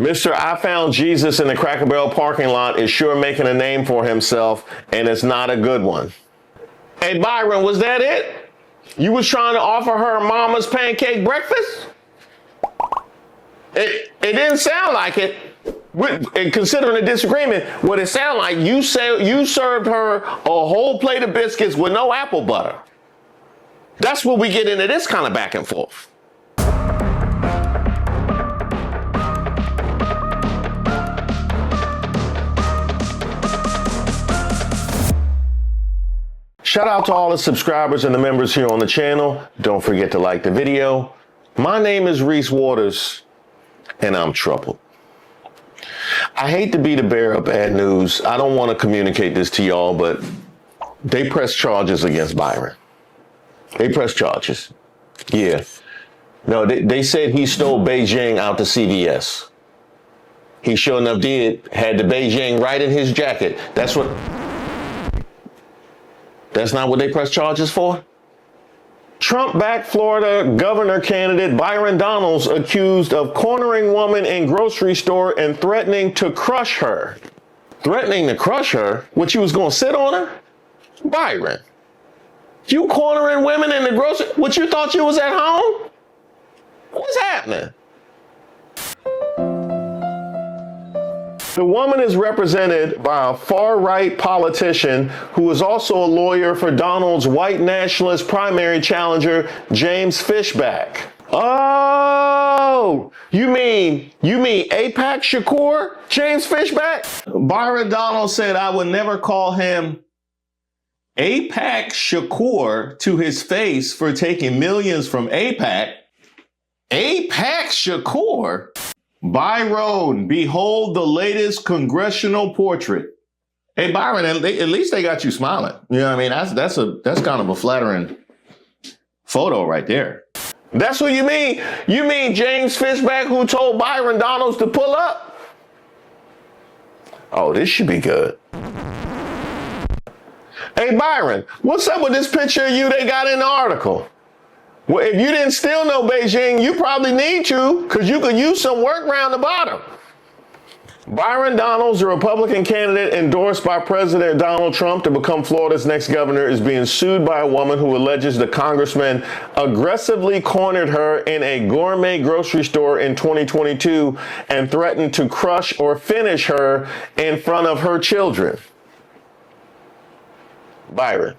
Mr. I found Jesus in the Cracker Barrel parking lot is sure making a name for himself, and it's not a good one. Hey, Byron, was that it? You was trying to offer her mama's pancake breakfast? It didn't sound like it. And considering the disagreement, what it sounded like, you served her a whole plate of biscuits with no apple butter. That's where we get into this kind of back and forth. Shout out to all the subscribers and the members here on the channel. Don't forget to like the video. My name is Reese Waters, and I'm troubled. I hate to be the bearer of bad news. I don't want to communicate this to y'all, but they pressed charges against Byron. They pressed charges. Yeah. No, they said he stole Beijing out to CVS. He sure enough did. Had the Beijing right in his jacket. That's not what they pressed charges for? Trump-backed Florida governor candidate Byron Donalds accused of cornering woman in grocery store and threatening to crush her. Threatening to crush her? What, you was gonna sit on her? Byron, you cornering women in the grocery? What, you thought you was at home? What's happening? The woman is represented by a far-right politician who is also a lawyer for Donald's white nationalist primary challenger, James Fishback. Oh, you mean AIPAC Shakur, James Fishback? Byron Donalds said I would never call him AIPAC Shakur to his face for taking millions from AIPAC. AIPAC Shakur? Byron, behold the latest congressional portrait. Hey, Byron, at least they got you smiling. You know what I mean? That's kind of a flattering photo right there. That's what you mean? You mean James Fishback, who told Byron Donalds to pull up? Oh, this should be good. Hey, Byron, what's up with this picture of you they got in the article? Well, if you didn't still know Beijing, you probably need to, because you could use some work around the bottom. Byron Donalds, a Republican candidate endorsed by President Donald Trump to become Florida's next governor, is being sued by a woman who alleges the congressman aggressively cornered her in a gourmet grocery store in 2022 and threatened to crush or finish her in front of her children. Byron,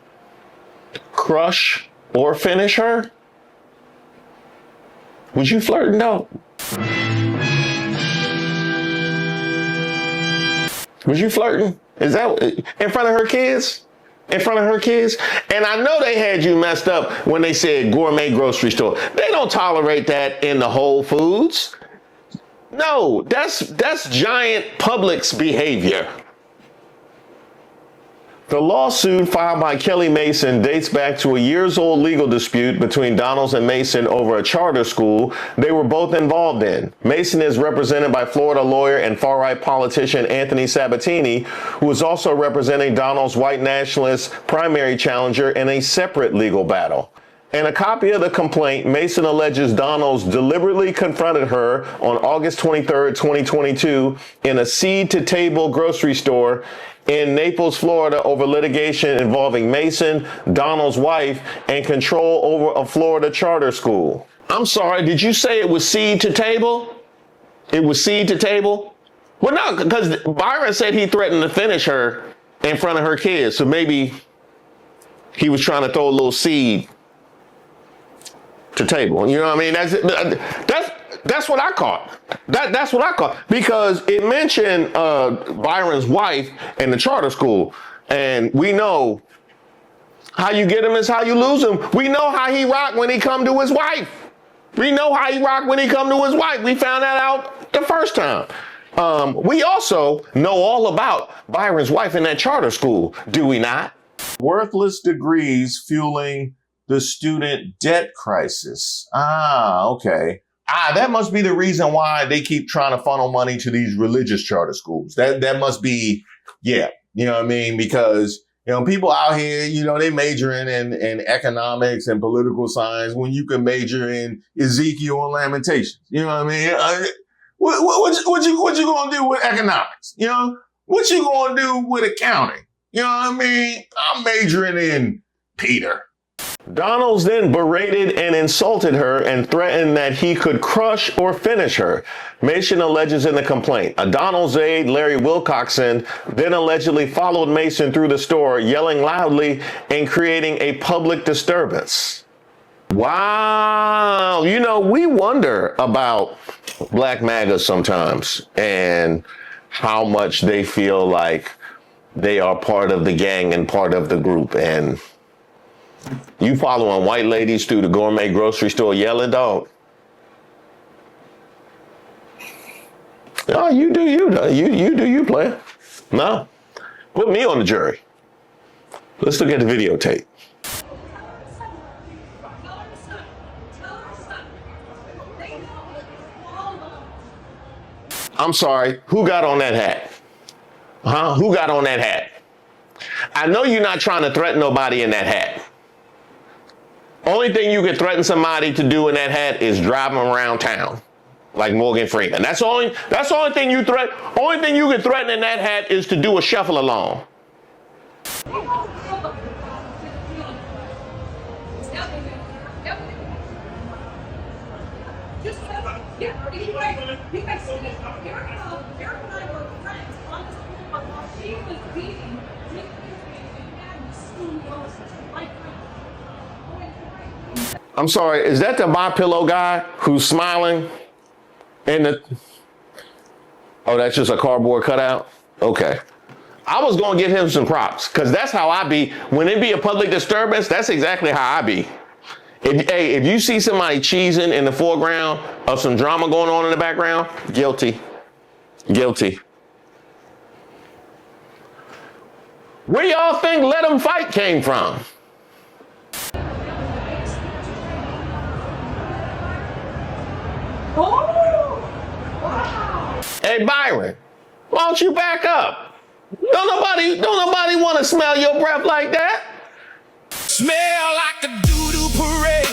crush or finish her? Was you flirting though? Was you flirting? Is that in front of her kids? In front of her kids? And I know they had you messed up when they said gourmet grocery store. They don't tolerate that in the Whole Foods. No, that's giant Publix behavior. The lawsuit filed by Kelly Mason dates back to a years-old legal dispute between Donalds and Mason over a charter school they were both involved in. Mason is represented by Florida lawyer and far-right politician Anthony Sabatini, who is also representing Donalds' white nationalist primary challenger in a separate legal battle. In a copy of the complaint, Mason alleges Donalds deliberately confronted her on August 23, 2022 in a seed-to-table grocery store in Naples, Florida, over litigation involving Mason, Donalds' wife, and control over a Florida charter school. I'm sorry, did you say it was seed to table? It was seed to table? Well, no, because Byron said he threatened to finish her in front of her kids, so maybe he was trying to throw a little seed to table. You know what I mean? That's what I caught. That's what I caught, because it mentioned Byron's wife and the charter school, and we know how you get him is how you lose him. We know how he rock when he come to his wife. We know how he rock when he come to his wife. We found that out the first time. We also know all about Byron's wife in that charter school, do we not? Worthless degrees fueling the student debt crisis. Okay. That must be the reason why they keep trying to funnel money to these religious charter schools. That must be, yeah, you know what I mean? Because, you know, people out here, you know, they majoring in economics and political science when you can major in Ezekiel and Lamentations. You know what I mean? What you gonna do with economics? You know, what you gonna do with accounting? You know what I mean? I'm majoring in Peter. Donalds then berated and insulted her and threatened that he could crush or finish her. Mason alleges in the complaint. A Donalds aide, Larry Wilcoxon, then allegedly followed Mason through the store, yelling loudly and creating a public disturbance. Wow. You know, we wonder about Black Maga sometimes and how much they feel like they are part of the gang and part of the group. And you following white ladies through the gourmet grocery store yelling, dog. Oh, you do you, player. No, put me on the jury. Let's look at the videotape. I'm sorry, who got on that hat? Huh? Who got on that hat? I know you're not trying to threaten nobody in that hat. Only thing you can threaten somebody to do in that hat is drive them around town, like Morgan Freeman. That's the only thing you threaten. Only thing you can threaten in that hat is to do a shuffle along. I'm sorry, is that the My Pillow guy who's smiling? Oh, that's just a cardboard cutout? Okay. I was gonna give him some props, because that's how I be. When it be a public disturbance, that's exactly how I be. If you see somebody cheesing in the foreground of some drama going on in the background, guilty. Guilty. Where y'all think Let 'Em Fight came from? Oh, wow. Hey, Byron, why don't you back up? Don't nobody want to smell your breath like that. Smell like a doo-doo parade.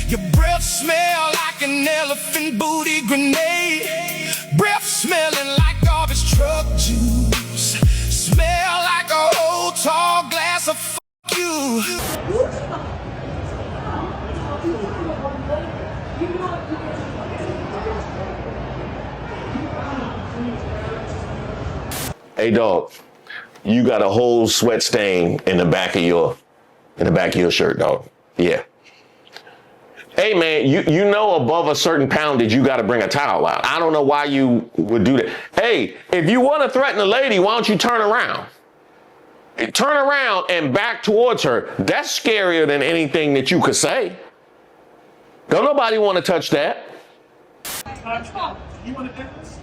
Your breath smell like an elephant booty grenade. Breath smelling like garbage truck juice. Smell like a whole tall glass of fuck you. Hey, dog, you got a whole sweat stain in the back of your shirt, dog. Yeah. Hey, man, you know above a certain poundage, you got to bring a towel out. I don't know why you would do that. Hey, if you want to threaten a lady, why don't you turn around? Turn around and back towards her. That's scarier than anything that you could say. Don't nobody want to touch that. You want to do this?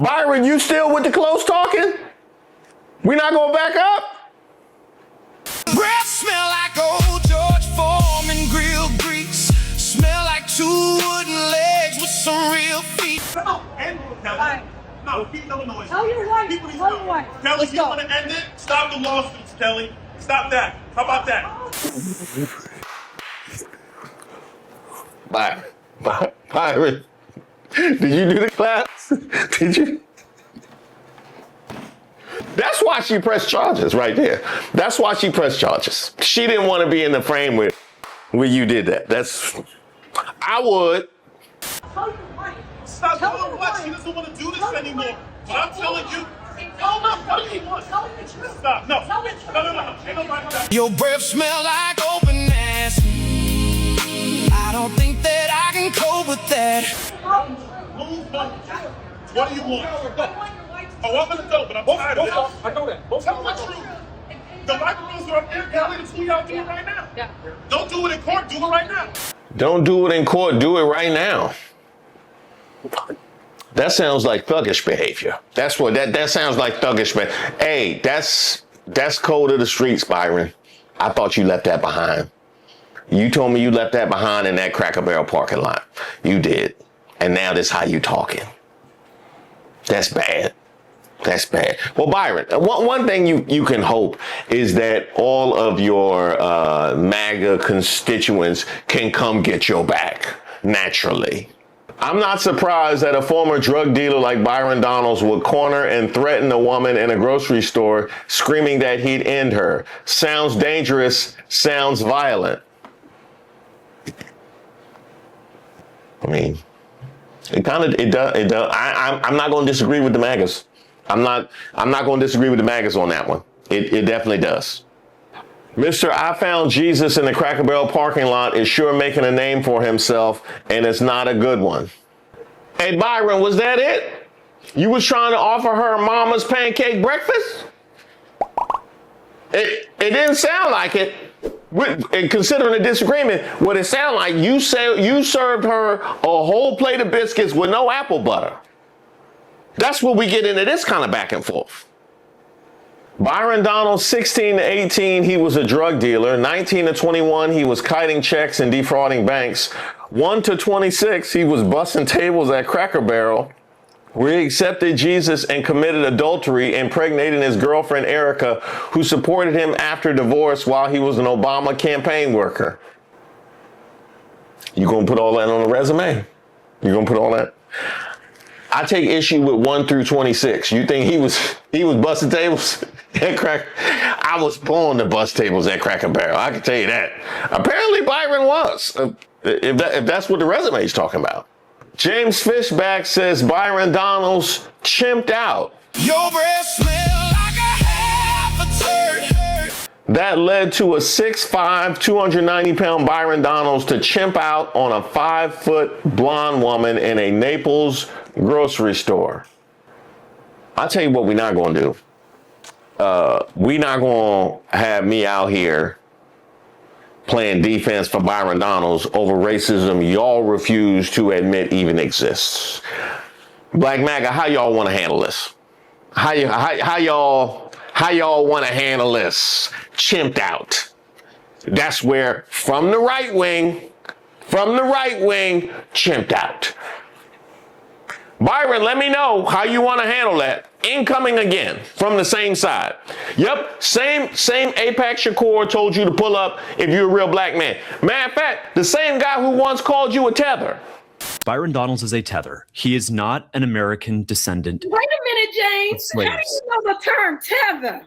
Byron, you still with the close talking? We not gonna back up? Breath smell like old George Foreman grill grease. Smell like two wooden legs with some real feet. No, end it, Kelly. No, keep no noise. Tell your wife. Tell your wife. Kelly, you want to end it? Stop the lawsuits, Kelly. Stop that. How about that? Byron, did you do the claps? Did you? That's why she pressed charges right there. That's why she pressed charges. She didn't want to be in the frame where you did that. I would. Tell your wife. Stop doing what? She doesn't want to do this anymore. But I'm telling you. Oh, no, what do you want? Tell me the truth. Stop. No. Tell me the truth. No. Ain't nobody back. Your breath smell like open ass. I don't think that I can cope with that. Move on. What do you want? Oh, I'm gonna go, but I'm tired of this. I know that. Tell me the truth. The microphones are up there, Kelly. That's who y'all do it right now. Yeah. Don't do it in court. Do it right now. Don't do it in court. Do it right now. That sounds like thuggish behavior. That's what that sounds like thuggish behavior. Hey, that's code of the streets, Byron. I thought you left that behind. You told me you left that behind in that Cracker Barrel parking lot. You did. And now that's how you talking. That's bad. That's bad. Well, Byron, one thing you can hope is that all of your MAGA constituents can come get your back. naturally. I'm not surprised that a former drug dealer like Byron Donalds would corner and threaten a woman in a grocery store, screaming that he'd end her. Sounds dangerous, sounds violent. I mean, it does. I'm not going to disagree with the MAGAs. I'm not going to disagree with the MAGAs on that one. It definitely does. Mr. I found Jesus in the Cracker Barrel parking lot is sure making a name for himself, and it's not a good one. Hey, Byron, was that it? You was trying to offer her mama's pancake breakfast? It didn't sound like it. And considering the disagreement, what it sounded like, you served her a whole plate of biscuits with no apple butter. That's where we get into this kind of back and forth. Byron Donalds, 16 to 18, he was a drug dealer. 19 to 21, he was kiting checks and defrauding banks. 1 to 26, he was busting tables at Cracker Barrel, where he accepted Jesus and committed adultery, impregnating his girlfriend Erica, who supported him after divorce while he was an Obama campaign worker. You gonna put all that on the resume? You gonna put all that? I take issue with 1 through 26. You think he was busting tables at Cracker? I was born to bust tables at Cracker Barrel. I can tell you that. Apparently Byron was, if that's what the resume is talking about. James Fishback says Byron Donalds chimped out. Your breath smell like a half a turd. That led to a 6'5", 290-pound Byron Donalds to chimp out on a 5-foot blonde woman in a Naples grocery store. I'll tell you what we're not going to do. We're not going to have me out here playing defense for Byron Donalds over racism y'all refuse to admit even exists. Black Maga, how y'all want to handle this? How y'all want to handle this? Chimped out. That's where from the right wing, chimped out. Byron, let me know how you want to handle that. Incoming again from the same side. Yep, same Apex Shakur told you to pull up if you're a real black man. Matter of fact, the same guy who once called you a tether. Byron Donalds is a tether. He is not an American descendant. Wait a minute, James. How do you know the term tether?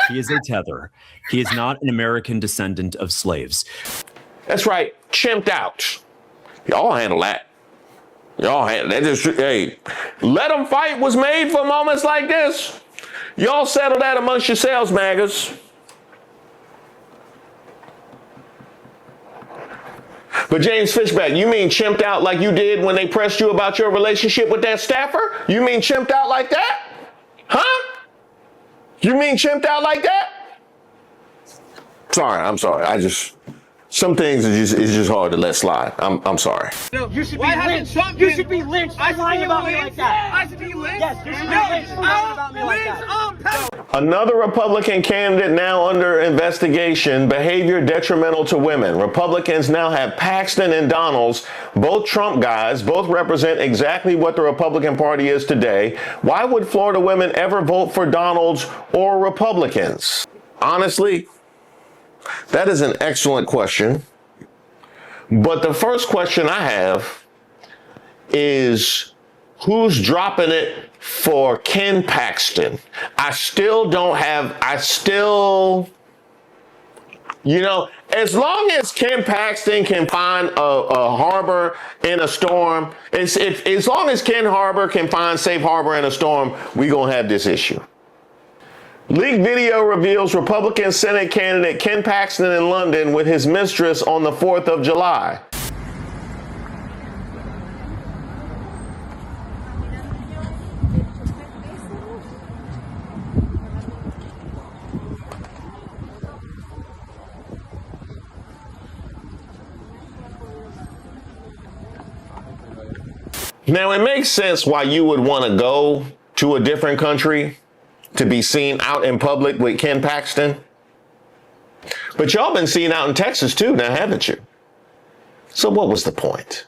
He is a tether. He is not an American descendant of slaves. That's right, chimped out. Y'all handle that. Hey, let them fight was made for moments like this. Y'all settle that amongst yourselves, MAGAs. But James Fishback, you mean chimped out like you did when they pressed you about your relationship with that staffer? You mean chimped out like that? Huh? You mean chimped out like that? Sorry, I'm sorry. Some things it's just hard to let slide. I'm sorry. No, you should be lynched. You should be lynched for lying about me like that. I should be lynched? Yes, you should be lynched for lying about me like that. Another Republican candidate now under investigation, behavior detrimental to women. Republicans now have Paxton and Donalds, both Trump guys, both represent exactly what the Republican Party is today. Why would Florida women ever vote for Donalds or Republicans? Honestly, that is an excellent question. But the first question I have is, who's dropping it for Ken Paxton? As long as Ken Paxton can find a harbor in a storm, as long as Ken Harbor can find safe harbor in a storm, we're going to have this issue. Leaked video reveals Republican Senate candidate Ken Paxton in London with his mistress on the 4th of July. Now, it makes sense why you would want to go to a different country to be seen out in public with Ken Paxton. But y'all been seen out in Texas too now, haven't you? So what was the point?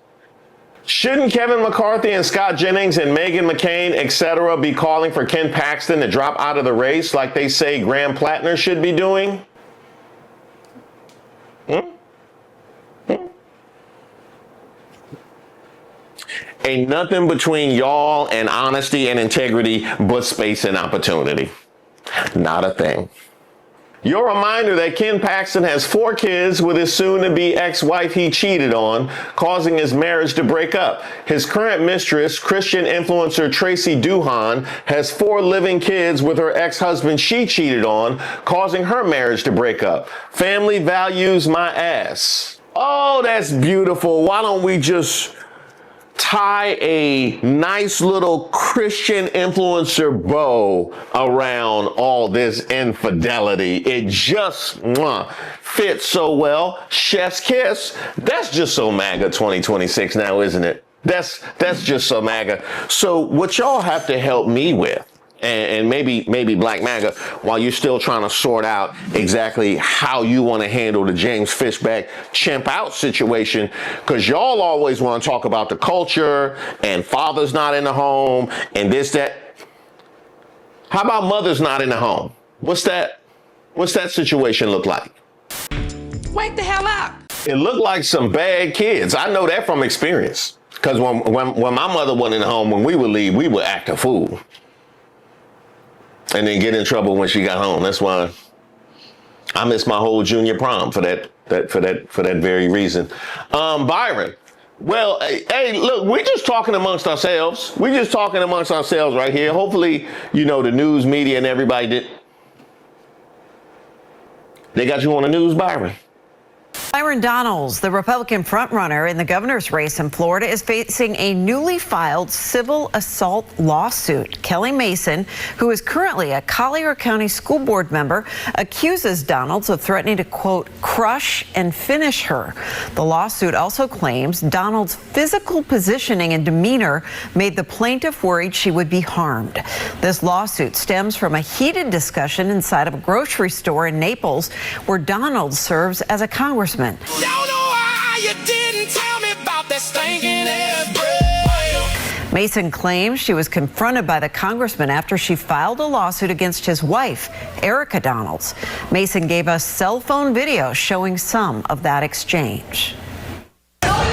Shouldn't Kevin McCarthy and Scott Jennings and Meghan McCain, etc., be calling for Ken Paxton to drop out of the race like they say Graham Plattner should be doing? Ain't nothing between y'all and honesty and integrity but space and opportunity. Not a thing. Your reminder that Ken Paxton has 4 kids with his soon-to-be ex-wife he cheated on, causing his marriage to break up. His current mistress, Christian influencer Tracy Duhan, has 4 living kids with her ex-husband she cheated on, causing her marriage to break up. Family values my ass. Oh, that's beautiful. Why don't we just tie a nice little Christian influencer bow around all this infidelity? It just fits so well. Chef's kiss. That's just so MAGA 2026 now, isn't it? That's just so MAGA. So what y'all have to help me with, and maybe Black Maga, while you're still trying to sort out exactly how you want to handle the James Fishback chimp out situation, because y'all always want to talk about the culture and father's not in the home and this, that. How about mother's not in the home? What's that situation look like? Wake the hell up. It looked like some bad kids. I know that from experience, because when my mother wasn't in the home, when we would leave, we would act a fool and then get in trouble when she got home. That's why I missed my whole junior prom for that very reason. Byron, well, hey, look, we're just talking amongst ourselves. We're just talking amongst ourselves right here. Hopefully, you know, the news media and everybody they got you on the news, Byron. Byron Donalds, the Republican frontrunner in the governor's race in Florida, is facing a newly filed civil assault lawsuit. Kelly Mason, who is currently a Collier County School Board member, accuses Donalds of threatening to, quote, crush and finish her. The lawsuit also claims Donalds' physical positioning and demeanor made the plaintiff worried she would be harmed. This lawsuit stems from a heated discussion inside of a grocery store in Naples, where Donalds serves as a congressman. Don't know why you didn't tell me about that stinking ass bread. Mason claims she was confronted by the congressman after she filed a lawsuit against his wife, Erica Donalds. Mason gave us cell phone video showing some of that exchange. Breath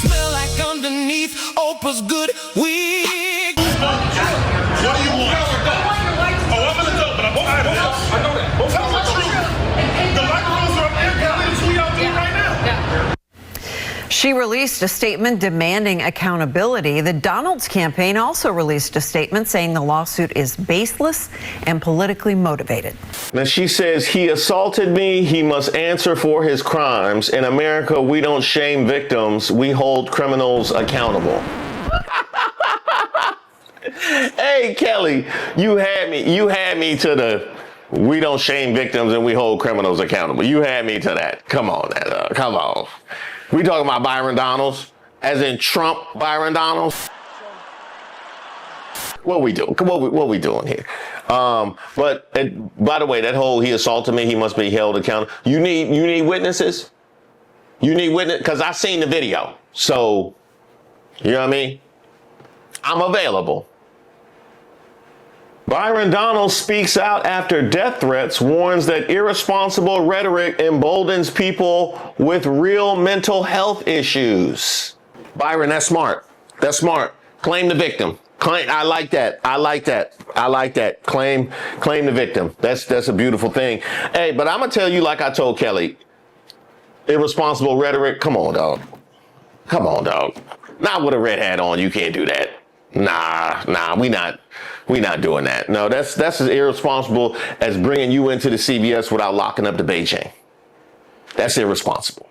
smell like underneath Oprah's good wig. What do you want? Oh, I'm an adult, but I'm tired of this. I know that. Tell the truth. The microphones are up there. Kelly, that's what y'all doing right now. She released a statement demanding accountability. The Donalds campaign also released a statement saying the lawsuit is baseless and politically motivated. Now she says, he assaulted me. He must answer for his crimes. In America, we don't shame victims. We hold criminals accountable. Hey, Kelly, you had me to the we don't shame victims and we hold criminals accountable. You had me to that. Come on, come on. We talking about Byron Donalds, as in Trump Byron Donalds. What we doing? What we doing here? But by the way, that whole he assaulted me, he must be held accountable. You need witnesses. You need witness, because I seen the video. So, you know what I mean? I'm available. Byron Donalds speaks out after death threats, warns that irresponsible rhetoric emboldens people with real mental health issues. Byron, that's smart. That's smart. Claim the victim. I like that. I like that. Claim the victim. That's a beautiful thing. Hey, but I'm gonna tell you, like I told Kelly, irresponsible rhetoric. Come on, dog. Not with a red hat on. You can't do that. Nah, we not doing that. No, that's as irresponsible as bringing you into the CVS without locking up the Beijing. That's irresponsible.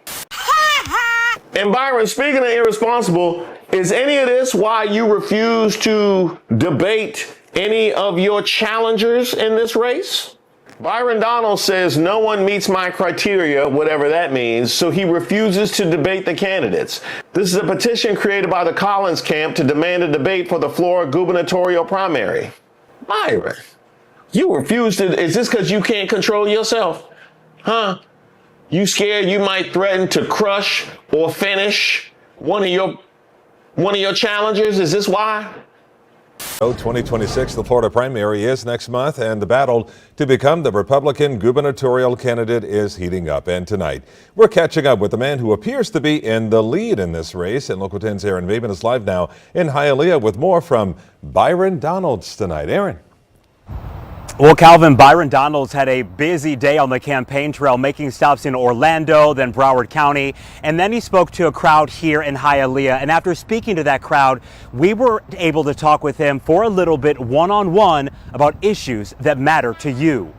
And Byron, speaking of irresponsible, is any of this why you refuse to debate any of your challengers in this race? Byron Donalds says no one meets my criteria, whatever that means, so he refuses to debate the candidates. This is a petition created by the Collins camp to demand a debate for the Florida gubernatorial primary. Byron, you refuse to, is this because you can't control yourself? Huh? You scared you might threaten to crush or finish one of your challengers? Is this why? 2026, the Florida primary is next month, and the battle to become the Republican gubernatorial candidate is heating up. And tonight, we're catching up with the man who appears to be in the lead in this race. And Local 10's Aaron Vaben is live now in Hialeah with more from Byron Donalds tonight. Aaron. Well, Calvin, Byron Donalds had a busy day on the campaign trail, making stops in Orlando, then Broward County, and then he spoke to a crowd here in Hialeah. And after speaking to that crowd, we were able to talk with him for a little bit one-on-one about issues that matter to you.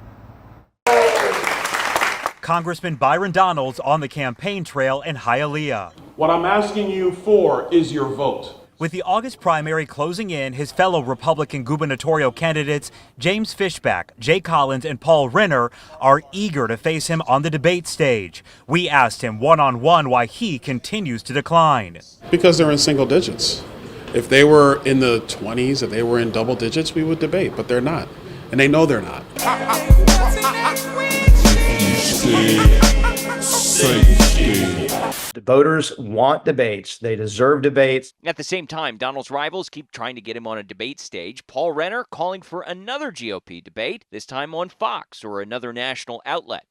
Congressman Byron Donalds on the campaign trail in Hialeah. What I'm asking you for is your vote. With the August primary closing in, his fellow Republican gubernatorial candidates James Fishback, Jay Collins, and Paul Renner are eager to face him on the debate stage. We asked him one-on-one why he continues to decline. Because they're in single digits. If they were in the 20s, if they were in double digits, we would debate, but they're not. And they know they're not. The voters want debates. They deserve debates. At the same time, Donald's rivals keep trying to get him on a debate stage. Paul Renner calling for another GOP debate, this time on Fox or another national outlet.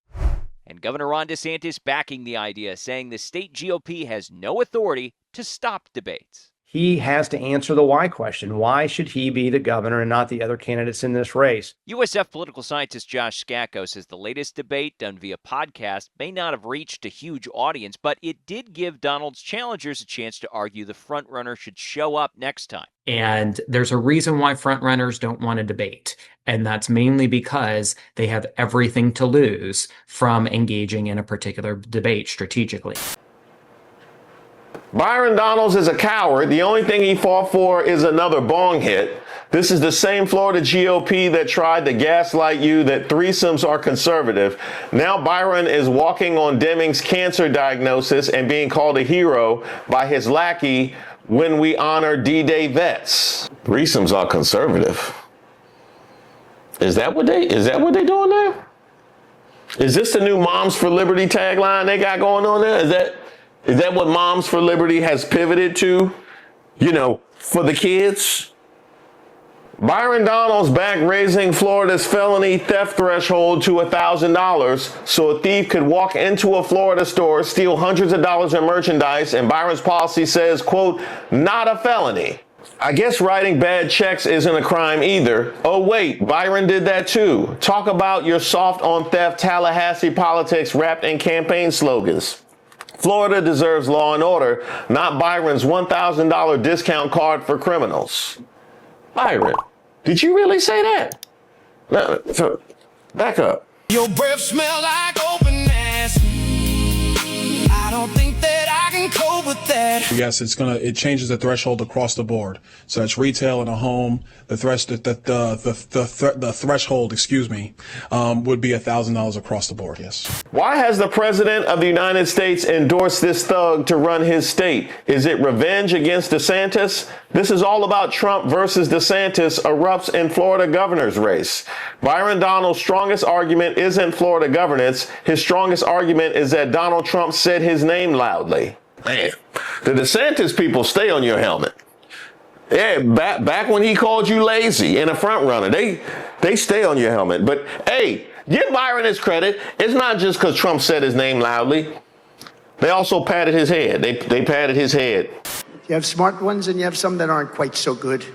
And Governor Ron DeSantis backing the idea, saying the state GOP has no authority to stop debates. He has to answer the why question. Why should he be the governor and not the other candidates in this race? USF political scientist Josh Scacco says the latest debate done via podcast may not have reached a huge audience, but it did give Donald's challengers a chance to argue the frontrunner should show up next time. And there's a reason why frontrunners don't want to debate. And that's mainly because they have everything to lose from engaging in a particular debate strategically. Byron Donalds is a coward. The only thing he fought for is another bong hit. This is the same Florida GOP that tried to gaslight you that threesomes are conservative. Now Byron is walking on Deming's cancer diagnosis and being called a hero by his lackey when we honor D-Day vets. Threesomes are conservative. Is that what they doing now? Is this the new Moms for Liberty tagline they got going on there? Is that what Moms for Liberty has pivoted to, for the kids? Byron Donalds back raising Florida's felony theft threshold to $1,000 so a thief could walk into a Florida store, steal hundreds of dollars in merchandise, and Byron's policy says, quote, not a felony. I guess writing bad checks isn't a crime either. Oh wait, Byron did that too. Talk about your soft on theft Tallahassee politics wrapped in campaign slogans. Florida deserves law and order, not Byron's $1,000 discount card for criminals. Byron, did you really say that? No, so back up. Your breath smell like open ass. I don't think that I can cope with that. Yes, it changes the threshold across the board. So it's retail and a home. The threshold, would be $1,000 across the board. Yes. Why has the president of the United States endorsed this thug to run his state? Is it revenge against DeSantis? This is all about Trump versus DeSantis erupts in Florida governor's race. Byron Donalds' strongest argument isn't Florida governance. His strongest argument is that Donald Trump said his name loudly. Man, the DeSantis people stay on your helmet. Yeah, back when he called you lazy and a front runner, they stay on your helmet. But hey, give Byron his credit. It's not just because Trump said his name loudly. They also patted his head. They patted his head. You have smart ones and you have some that aren't quite so good.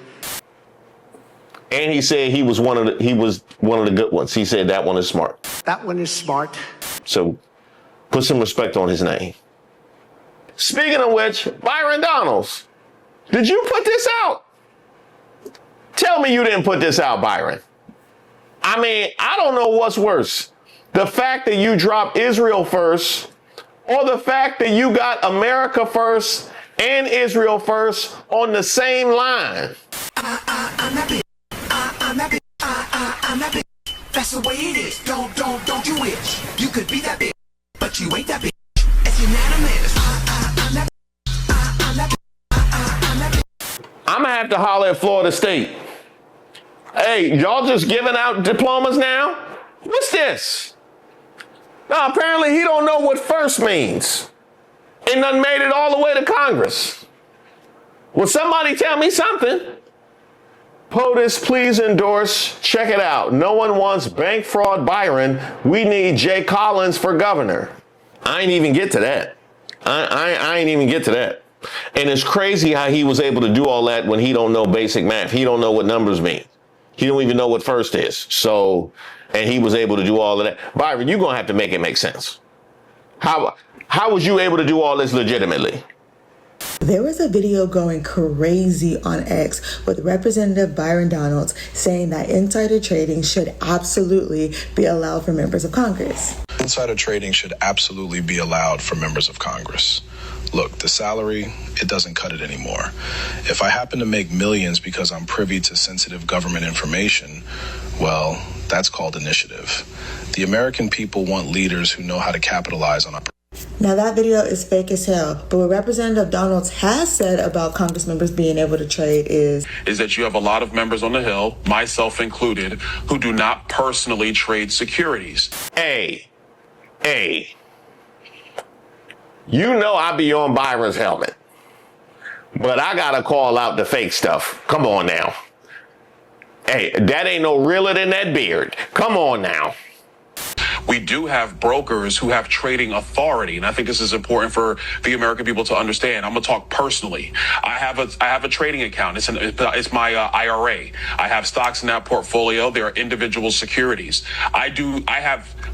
And he said he was one of the good ones. He said that one is smart. That one is smart. So put some respect on his name. Speaking of which, Byron Donalds, did you put this out? Tell me you didn't put this out, Byron. I mean, I don't know what's worse. The fact that you dropped Israel first, or the fact that you got America first and Israel first on the same line. I'm that bitch. That's the way it is. Don't you wish you could be that bitch, but you ain't that bitch. It's unanimous. I'm gonna have to holler at Florida State. Hey, y'all just giving out diplomas now? What's this? No, apparently he don't know what first means. And done made it all the way to Congress. Will somebody tell me something? POTUS, please endorse. Check it out. No one wants bank fraud Byron. We need Jay Collins for governor. I ain't even get to that. I ain't even get to that. And it's crazy how he was able to do all that when he don't know basic math. He don't know what numbers mean. He don't even know what first is. So, and he was able to do all of that. Byron, you're gonna have to make it make sense. How was you able to do all this legitimately? There was a video going crazy on X with Representative Byron Donalds saying that insider trading should absolutely be allowed for members of Congress. Insider trading should absolutely be allowed for members of Congress. Look, the salary, it doesn't cut it anymore. If I happen to make millions because I'm privy to sensitive government information, well, that's called initiative. The American people want leaders who know how to capitalize on opportunities. Now that video is fake as hell, but what Representative Donalds has said about Congress members being able to trade is that you have a lot of members on the Hill, myself included, who do not personally trade securities. Hey, you know I be on Byron's helmet, but I gotta call out the fake stuff. Come on now. Hey, that ain't no realer than that beard. Come on now. We do have brokers who have trading authority, and I think this is important for the American people to understand. I'm gonna talk personally. I have a trading account. It's my IRA. I have stocks in that portfolio. There are individual securities.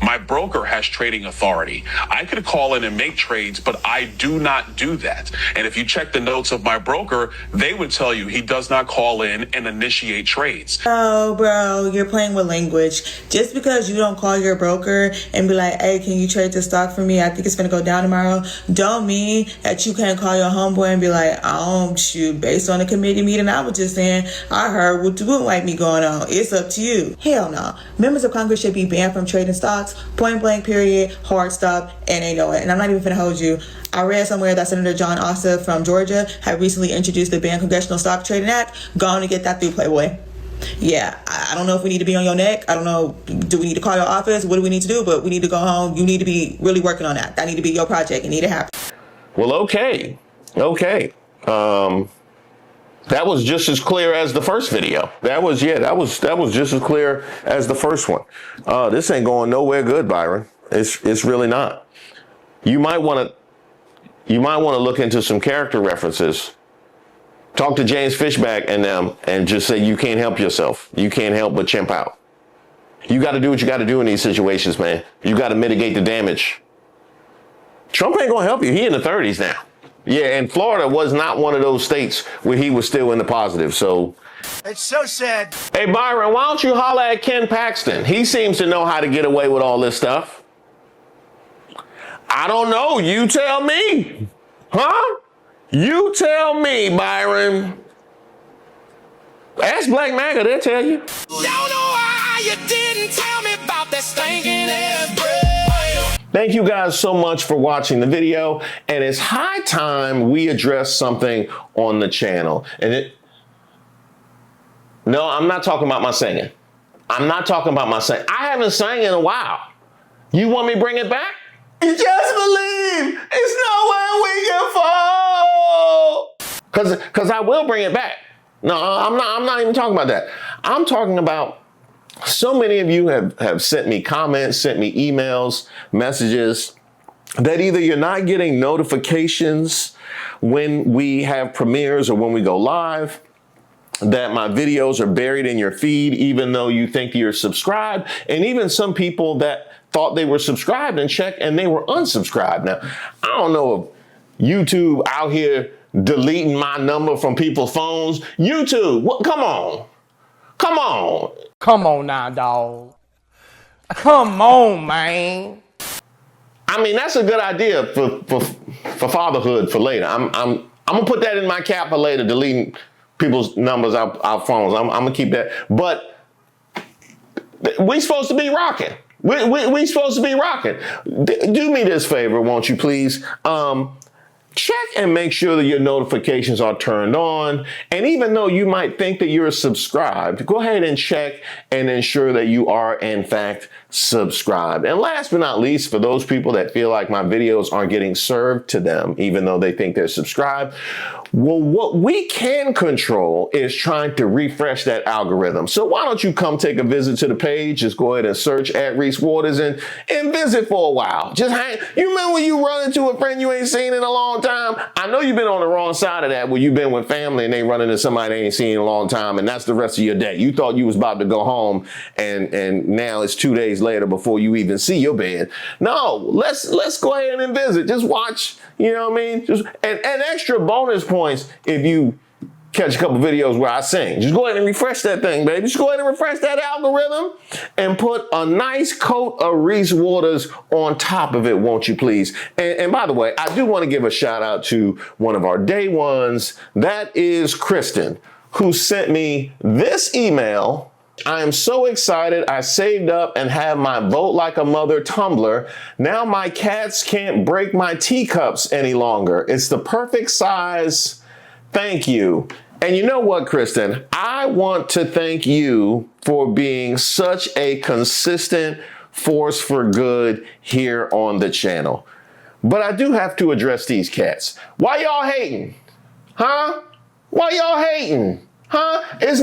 My broker has trading authority. I could call in and make trades, but I do not do that. And if you check the notes of my broker, they would tell you he does not call in and initiate trades. Oh, bro, you're playing with language. Just because you don't call your broker and be like, hey, can you trade this stock for me? I think it's going to go down tomorrow. Don't mean that you can't call your homeboy and be like, oh, shoot, based on the committee meeting I was just in, I heard what like me going on. It's up to you. Hell no. Members of Congress should be banned from trading stocks. Point blank, period, hard stop, and they know it. And I'm not even finna hold you. I read somewhere that Senator John Ossoff from Georgia had recently introduced the Banned Congressional Stock Trading Act. Go on and get that through, Playboy. Yeah, I don't know if we need to be on your neck. I don't know, do we need to call your office? What do we need to do? But we need to go home. You need to be really working on that. That need to be your project. It need to happen. Well, okay. That was just as clear as the first video. That was just as clear as the first one. This ain't going nowhere good, Byron. It's really not. You might want to look into some character references. Talk to James Fishback and them and just say you can't help yourself. You can't help but chimp out. You got to do what you got to do in these situations, man. You got to mitigate the damage. Trump ain't going to help you. He in the 30s now. Yeah, and Florida was not one of those states where he was still in the positive. So It's so sad. Hey, Byron, why don't you holler at Ken Paxton? He seems to know how to get away with all this stuff. I don't know. You tell me. Huh? You tell me, Byron. Ask Black Maga, they'll tell you. Don't know why you didn't tell me about that stinking ass bread. Thank you guys so much for watching the video. And it's high time we address something on the channel. No, I'm not talking about my singing. I haven't sang in a while. You want me to bring it back? You just believe it's nowhere we can fall. Cause I will bring it back. No, I'm not even talking about that. I'm talking about so many of you have sent me comments, sent me emails, messages that either you're not getting notifications when we have premieres or when we go live, that my videos are buried in your feed, even though you think you're subscribed, and even some people that thought they were subscribed and checked and they were unsubscribed. Now, I don't know if YouTube out here deleting my number from people's phones. YouTube, what? Come on. Come on now, dog. Come on, man. I mean, that's a good idea for fatherhood for later. I'm gonna put that in my cap for later, deleting people's numbers out phones. I'm gonna keep that. But we supposed to be rocking. We supposed to be rocking. Do me this favor, won't you please? Check and make sure that your notifications are turned on. And even though you might think that you're subscribed, go ahead and check and ensure that you are in fact subscribed. And last but not least, for those people that feel like my videos aren't getting served to them, even though they think they're subscribed, well, what we can control is trying to refresh that algorithm. So why don't you come take a visit to the page? Just go ahead and search at Reese Waters and visit for a while. Just hang. You remember when you run into a friend you ain't seen in a long time? I know you've been on the wrong side of that, where you've been with family and they run into somebody they ain't seen in a long time, and that's the rest of your day. You thought you was about to go home, and now it's 2 days later before you even see your bed. No, let's go ahead and visit. Just watch. You know what I mean? Just and extra bonus points if you catch a couple videos where I sing. Just go ahead and refresh that thing, baby. Just go ahead and refresh that algorithm and put a nice coat of Reese Waters on top of it, won't you please? And by the way, I do want to give a shout out to one of our day ones. That is Kristen, who sent me this email. I am so excited. I saved up and have my Vote Like a Mother tumbler. Now my cats can't break my teacups any longer. It's the perfect size. Thank you. And you know what, Kristen? I want to thank you for being such a consistent force for good here on the channel. But I do have to address these cats. Why y'all hating? Huh? Why y'all hating? Huh? As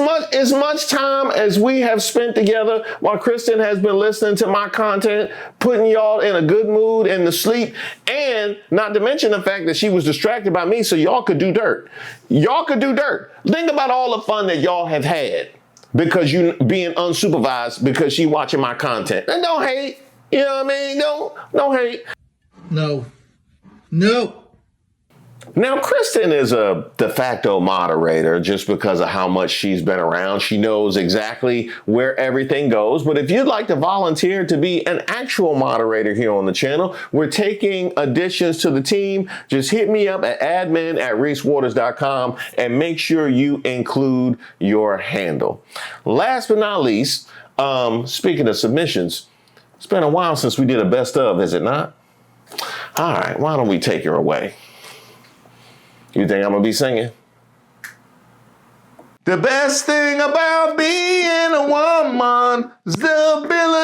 much time as we have spent together while Kristen has been listening to my content, putting y'all in a good mood and to sleep, and not to mention the fact that she was distracted by me so y'all could do dirt. Y'all could do dirt. Think about all the fun that y'all have had because you being unsupervised because she watching my content. And don't hate. You know what I mean? Don't hate. No. Now, Kristen is a de facto moderator just because of how much she's been around. She knows exactly where everything goes. But if you'd like to volunteer to be an actual moderator here on the channel, we're taking additions to the team. Just hit me up at admin@reesewaters.com and make sure you include your handle. Last but not least, speaking of submissions, it's been a while since we did a best of, is it not? All right, why don't we take her away? You think I'm gonna be singing? The best thing about being a woman is the ability